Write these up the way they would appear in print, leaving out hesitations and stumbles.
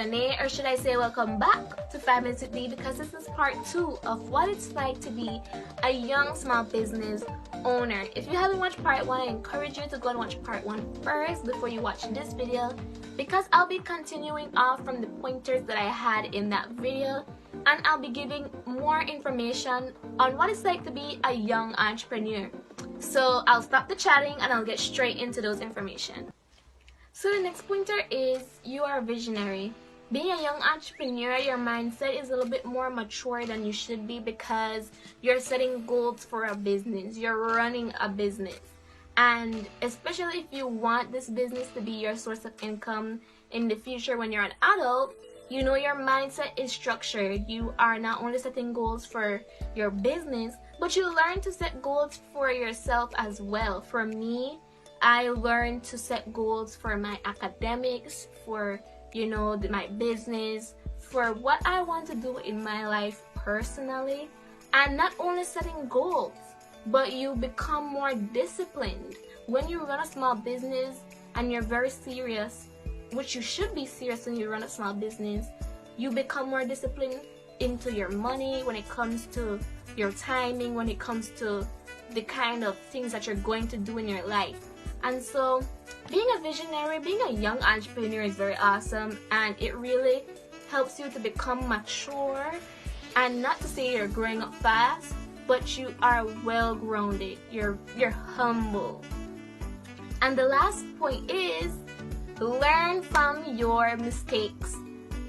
Shanae, or should I say welcome back to 5 Minutes with Me, because this is part 2 of what it's like to be a young small business owner. If you haven't watched part 1, I encourage you to go and watch part 1 first before you watch this video, because I'll be continuing off from the pointers that I had in that video, and I'll be giving more information on what it's like to be a young entrepreneur. So I'll stop the chatting and I'll get straight into those information. So the next pointer is you are a visionary. Being a young entrepreneur, your mindset is a little bit more mature than you should be, because you're setting goals for a business. You're running a business. And especially if you want this business to be your source of income in the future when you're an adult, you know your mindset is structured. You are not only setting goals for your business, but you learn to set goals for yourself as well. For me, I learned to set goals for my academics, for my business, for what I want to do in my life personally. And not only setting goals, but you become more disciplined. When you run a small business and you're very serious, which you should be serious when you run a small business, you become more disciplined into your money, when it comes to your timing, when it comes to the kind of things that you're going to do in your life. And so being a visionary, being a young entrepreneur is very awesome, and it really helps you to become mature. And not to say you're growing up fast, but you are well grounded. You're humble. And the last point is learn from your mistakes.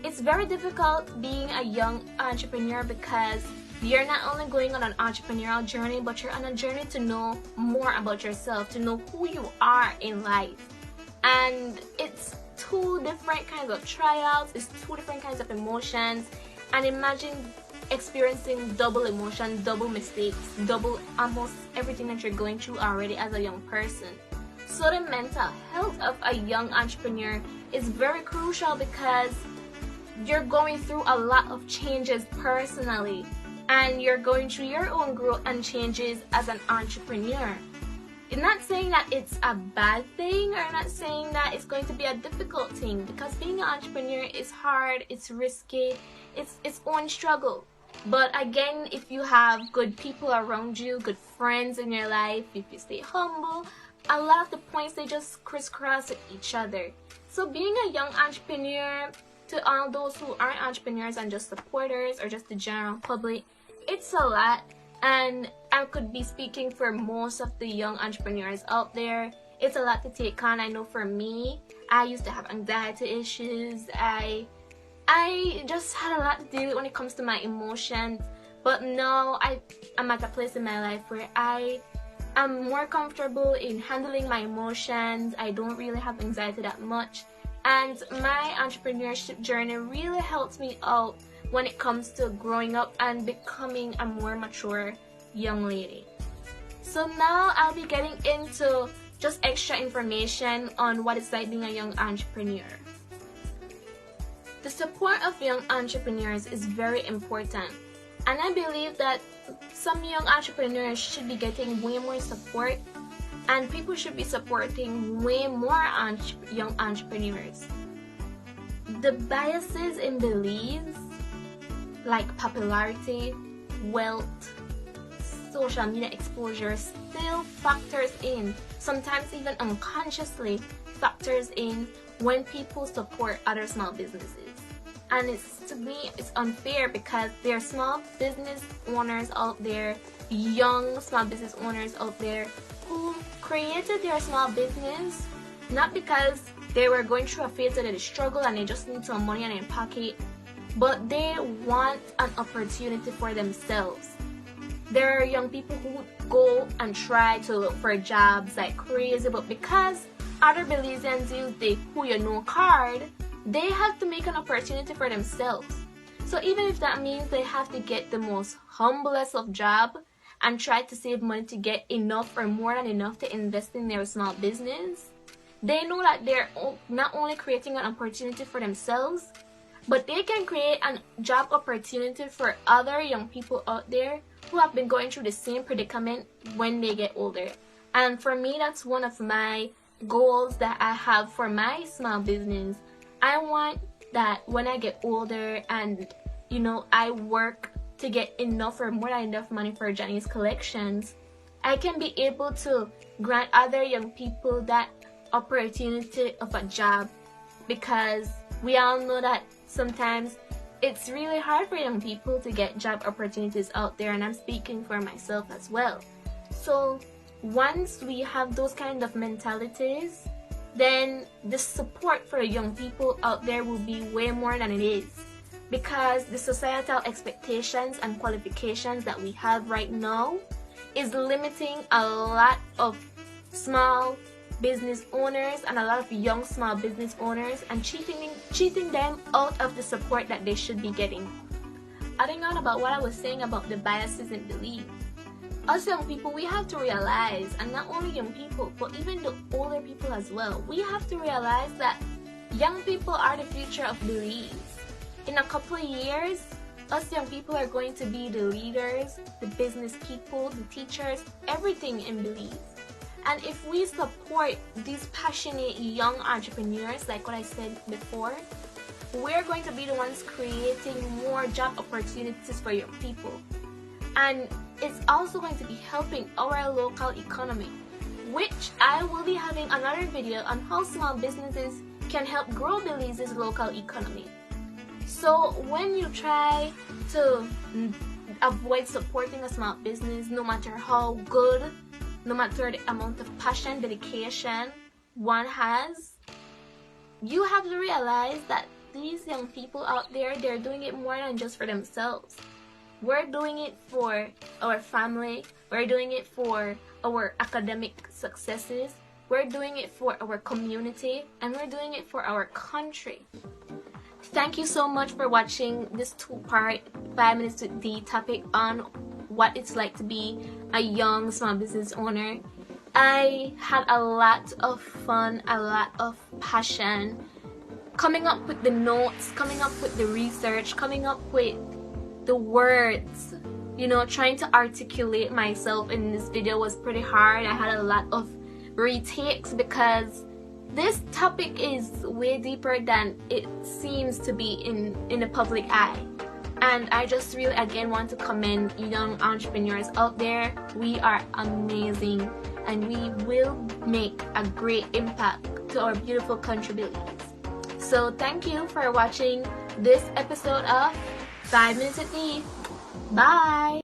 It's very difficult being a young entrepreneur, because you're not only going on an entrepreneurial journey, but you're on a journey to know more about yourself, to know who you are in life. And it's two different kinds of tryouts, it's two different kinds of emotions. And imagine experiencing double emotion, double mistakes, double almost everything that you're going through already as a young person. So the mental health of a young entrepreneur is very crucial, because you're going through a lot of changes personally, and you're going through your own growth and changes as an entrepreneur. I'm not saying that it's a bad thing, or I'm not saying that it's going to be a difficult thing, because being an entrepreneur is hard, it's risky, it's its own struggle. But again, if you have good people around you, good friends in your life, if you stay humble, a lot of the points, they just crisscross with each other. So being a young entrepreneur, to all those who aren't entrepreneurs and just supporters or just the general public, it's a lot. And I could be speaking for most of the young entrepreneurs out there. It's a lot to take on. I know for me, I used to have anxiety issues. I just had a lot to deal with when it comes to my emotions. But now I'm at a place in my life where I'm more comfortable in handling my emotions. I don't really have anxiety that much. And my entrepreneurship journey really helps me out when it comes to growing up and becoming a more mature young lady. So now I'll be getting into just extra information on what it's like being a young entrepreneur. The support of young entrepreneurs is very important, and I believe that some young entrepreneurs should be getting way more support, and people should be supporting way more young entrepreneurs. The biases in Belize, like popularity, wealth, social media exposure, still factors in, sometimes even unconsciously factors in, when people support other small businesses. And to me, it's unfair, because there are small business owners out there, young small business owners out there, who created their small business not because they were going through a phase of the struggle and they just need some money in their pocket, but they want an opportunity for themselves. There are young people who go and try to look for jobs like crazy, but because other Belizeans use the who you know card, they have to make an opportunity for themselves. So even if that means they have to get the most humblest of job and try to save money to get enough or more than enough to invest in their small business, they know that they're not only creating an opportunity for themselves, but they can create a job opportunity for other young people out there who have been going through the same predicament when they get older. And for me, that's one of my goals that I have for my small business. I want that when I get older and, you know, I work to get enough or more than enough money for Johnny's collections, I can be able to grant other young people that opportunity of a job, because we all know that sometimes it's really hard for young people to get job opportunities out there, and I'm speaking for myself as well. So once we have those kind of mentalities, then the support for the young people out there will be way more than it is, because the societal expectations and qualifications that we have right now is limiting a lot of small business owners and a lot of young small business owners, and cheating them out of the support that they should be getting. Adding on about what I was saying about the biases in Belize, us young people, we have to realize, and not only young people but even the older people as well, we have to realize that young people are the future of Belize. In a couple of years, us young people are going to be the leaders, the business people, the teachers, everything in Belize. And if we support these passionate young entrepreneurs, like what I said before, we're going to be the ones creating more job opportunities for young people. And it's also going to be helping our local economy, which I will be having another video on how small businesses can help grow Belize's local economy. So when you try to avoid supporting a small business, no matter how good, no matter the amount of passion, dedication one has, you have to realize that these young people out there, they're doing it more than just for themselves. We're doing it for our family, we're doing it for our academic successes, we're doing it for our community, and we're doing it for our country. Thank you so much for watching this 2-part 5 minutes with D topic on what it's like to be a young small business owner. I had a lot of fun, a lot of passion coming up with the notes, coming up with the research, coming up with the words, you know, trying to articulate myself in this video was pretty hard. I had a lot of retakes because this topic is way deeper than it seems to be in the public eye. And I just really again want to commend young entrepreneurs out there. We are amazing and we will make a great impact to our beautiful country Belize. So thank you for watching this episode of 5 Minutes with Me. Bye!